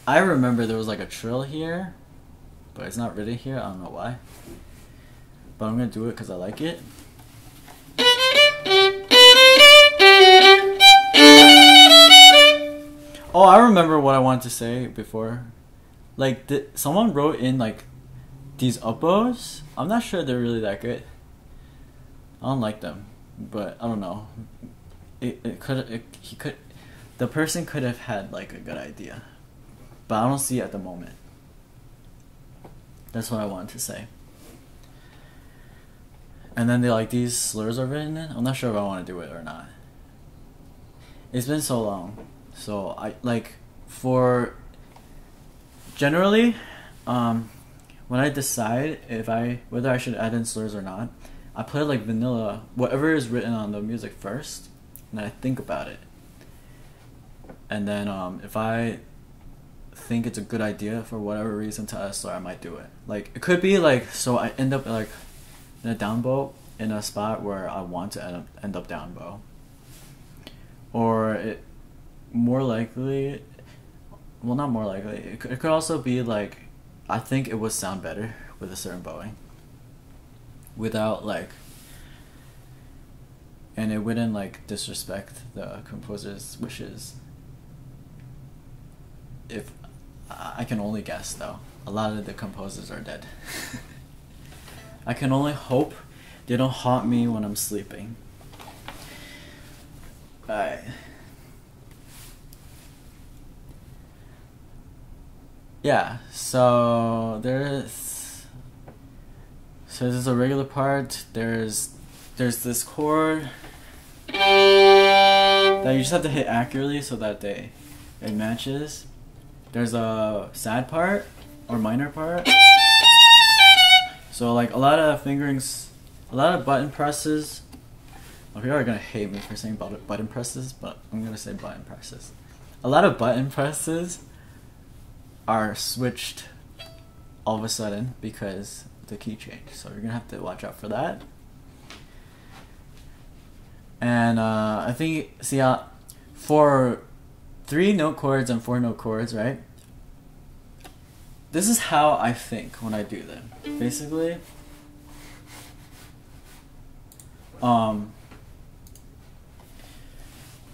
I remember there was like a trill here, but it's not really here, I don't know why. But I'm gonna do it because I like it. Oh, I remember what I wanted to say before. Like, someone wrote in like these uppos. I'm not sure they're really that good. I don't like them, but I don't know. The person could have had like a good idea, but I don't see it at the moment. That's what I wanted to say. And then these slurs are written in. I'm not sure if I want to do it or not. It's been so long, so I like for generally, when I decide whether I should add in slurs or not, I play like vanilla, whatever is written on the music first, and then I think about it. And then if I think it's a good idea for whatever reason to add a slur, I might do it. Like it could be like so I end up like in a down bow in a spot where I want to end up down bow. Or it more likely, well not more likely, it could also be like I think it would sound better with a certain bowing without like, and it wouldn't like disrespect the composer's wishes. If I can only guess though, a lot of the composers are dead. I can only hope they don't haunt me when I'm sleeping. Alright. Yeah, so there's a regular part, there's this chord that you just have to hit accurately so that it matches. There's a sad part or minor part. So like a lot of fingerings, a lot of button presses. Well, people are gonna hate me for saying button presses, but I'm gonna say button presses. A lot of button presses are switched all of a sudden because of the key change. So you're gonna have to watch out for that. And I think, see, for 3-note chords and 4-note chords, right? This is how I think when I do them. Basically,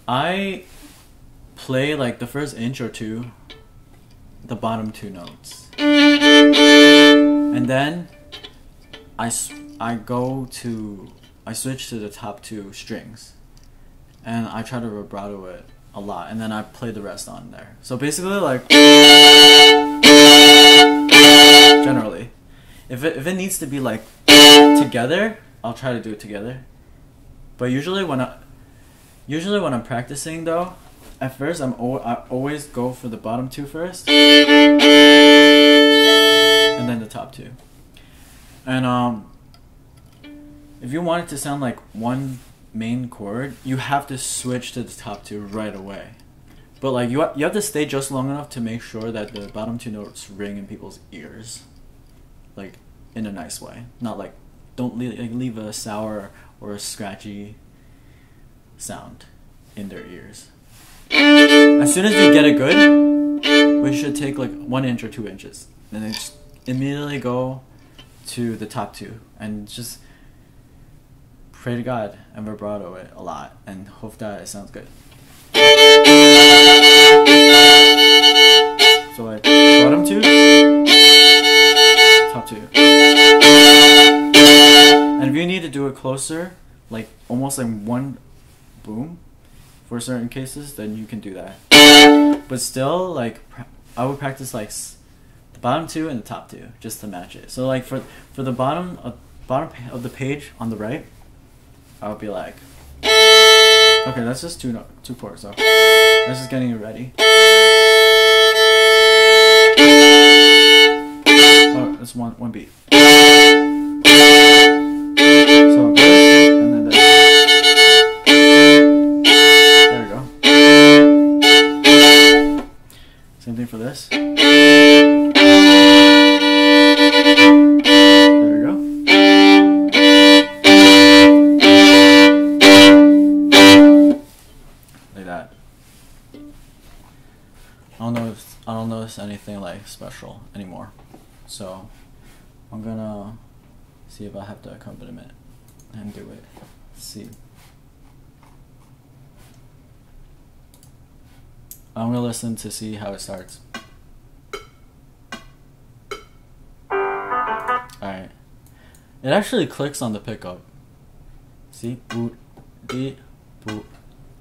I play like the first inch or two, the bottom 2 notes, and then I switch to the top 2 strings, and I try to vibrato it a lot, and then I play the rest on there. So basically, like generally, if it needs to be like together, I'll try to do it together. But usually when I'm practicing though, at first I always go for the bottom 2 first, and then the top 2. And if you want it to sound like one main chord, you have to switch to the top 2 right away. But like you have to stay just long enough to make sure that the bottom 2 notes ring in people's ears, like in a nice way. Not like don't leave a sour or a scratchy sound in their ears. As soon as you get it good, we should take like 1 inch or 2 inches, and then just immediately go to the top 2 and just pray to God and vibrato it a lot and hope that it sounds good. So like bottom 2, top 2. And if you need to do it closer, like almost like one boom for certain cases, then you can do that. But still, like I would practice like the bottom two and the top two just to match it. So like for the bottom of the page on the right, I would be like, okay, that's just two chords. So that's just getting it ready. Oh, that's one beat. So this, and then this. There we go. Same thing for this. There we go. Like that. I don't notice anything like special anymore. So I'm gonna see if I have the accompaniment and do it. Let's see. I'm gonna listen to see how it starts. Alright. It actually clicks on the pickup. See? Boot, dee, boot,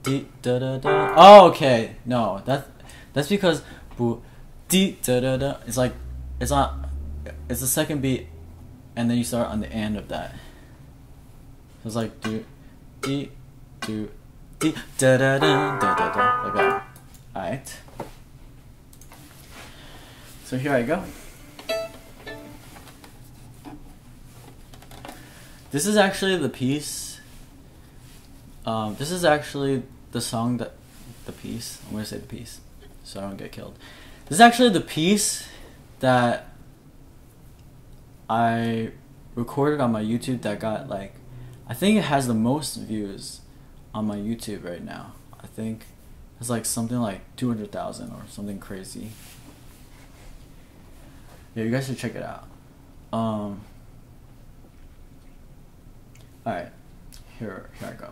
dee, da da da. Oh, okay. No, that's because boot, dee, da da da. It's like, it's not, it's the second beat, and then you start on the end of that. So it's like do, dee, do, dee, da da da da da da, like that. Alright. So here I go. This is actually the piece. This is actually the song that the piece. I'm gonna say the piece, so I don't get killed. This is actually the piece that I recorded on my YouTube that got like, I think it has the most views on my YouTube right now. I think it's like something like 200,000 or something crazy. Yeah, you guys should check it out. Alright, here I go.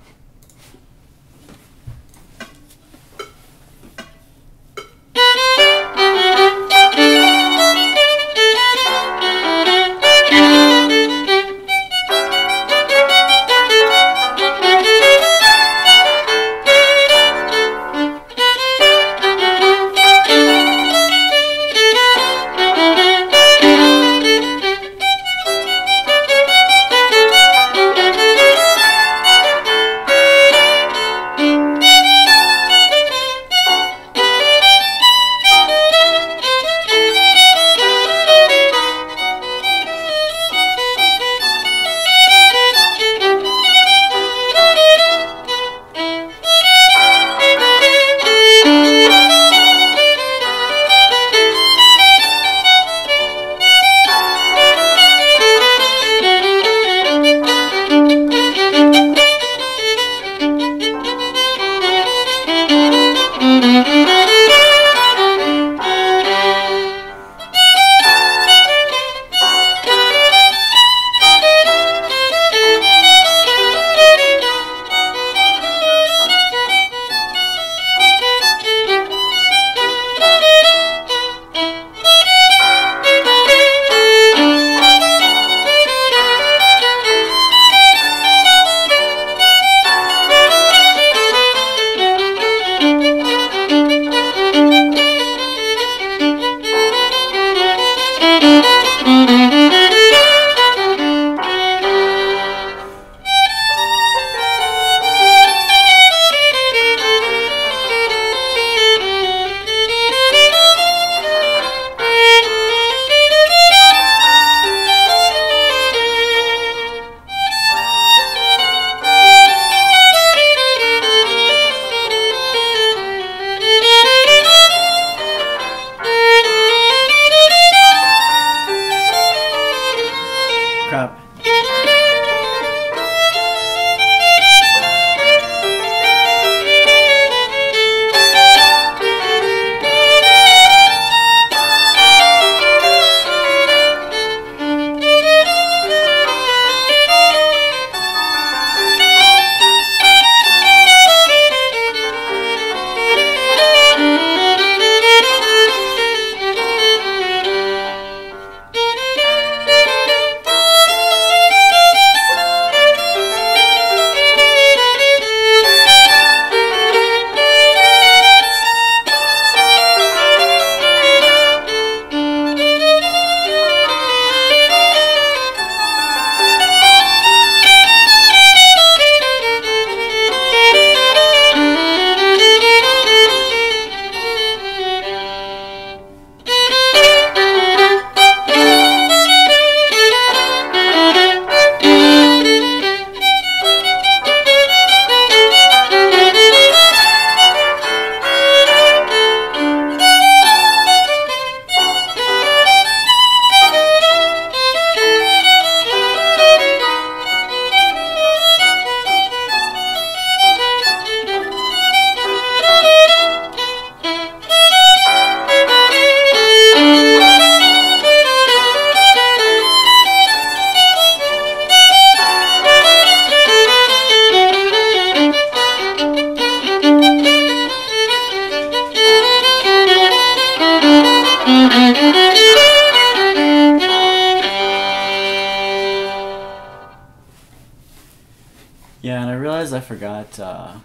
Yeah, and I realized I forgot to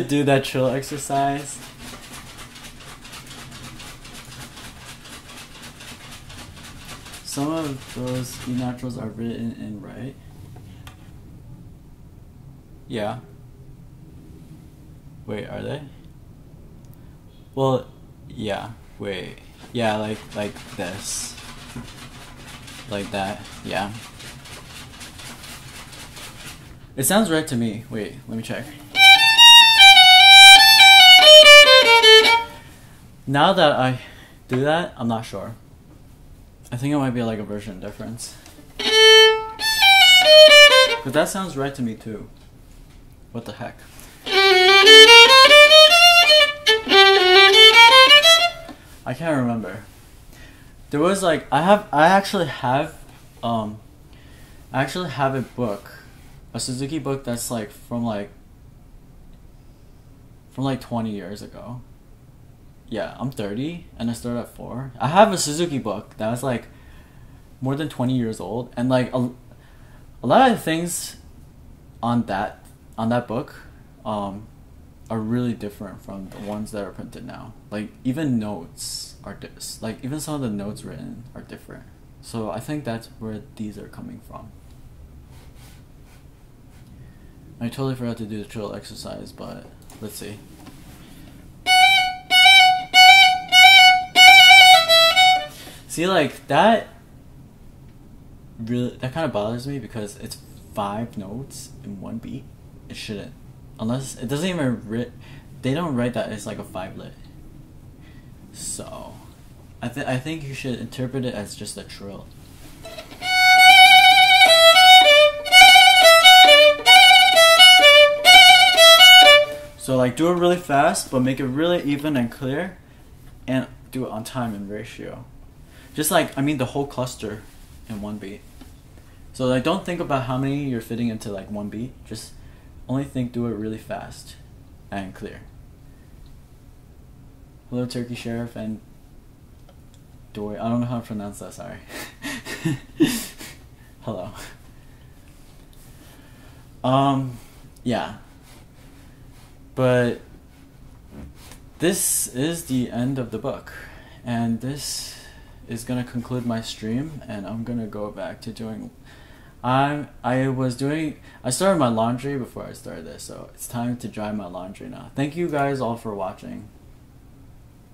do that trill exercise. Some of those E naturals are written in right. Yeah. Wait, are they? Well, yeah. Wait. Yeah, like this. Like that. Yeah. It sounds right to me. Wait, let me check. Now that I do that, I'm not sure. I think it might be like a version difference. But that sounds right to me too. What the heck? I can't remember. There was like I actually have a book, a Suzuki book that's like from 20 years ago. Yeah, I'm 30 and I started at 4. I have a Suzuki book that was like more than 20 years old, and like a lot of the things on that book are really different from the ones that are printed now. Like even notes are like even some of the notes written are different. So I think that's where these are coming from. I totally forgot to do the trill exercise, but let's see. See, like that kind of bothers me because it's 5 notes in one beat. It shouldn't, unless it doesn't even they don't write that it's like a 5-lit. So I think you should interpret it as just a trill. So like do it really fast, but make it really even and clear, and do it on time and ratio. Just like, I mean, the whole cluster in one beat. So like don't think about how many you're fitting into like one beat. Just only do it really fast and clear. Hello Turkey Sheriff and Dory. I don't know how to pronounce that, sorry. Hello. Yeah. But this is the end of the book, and this is gonna conclude my stream, and I'm gonna go back to doing. I started my laundry before I started this, so it's time to dry my laundry now. Thank you guys all for watching.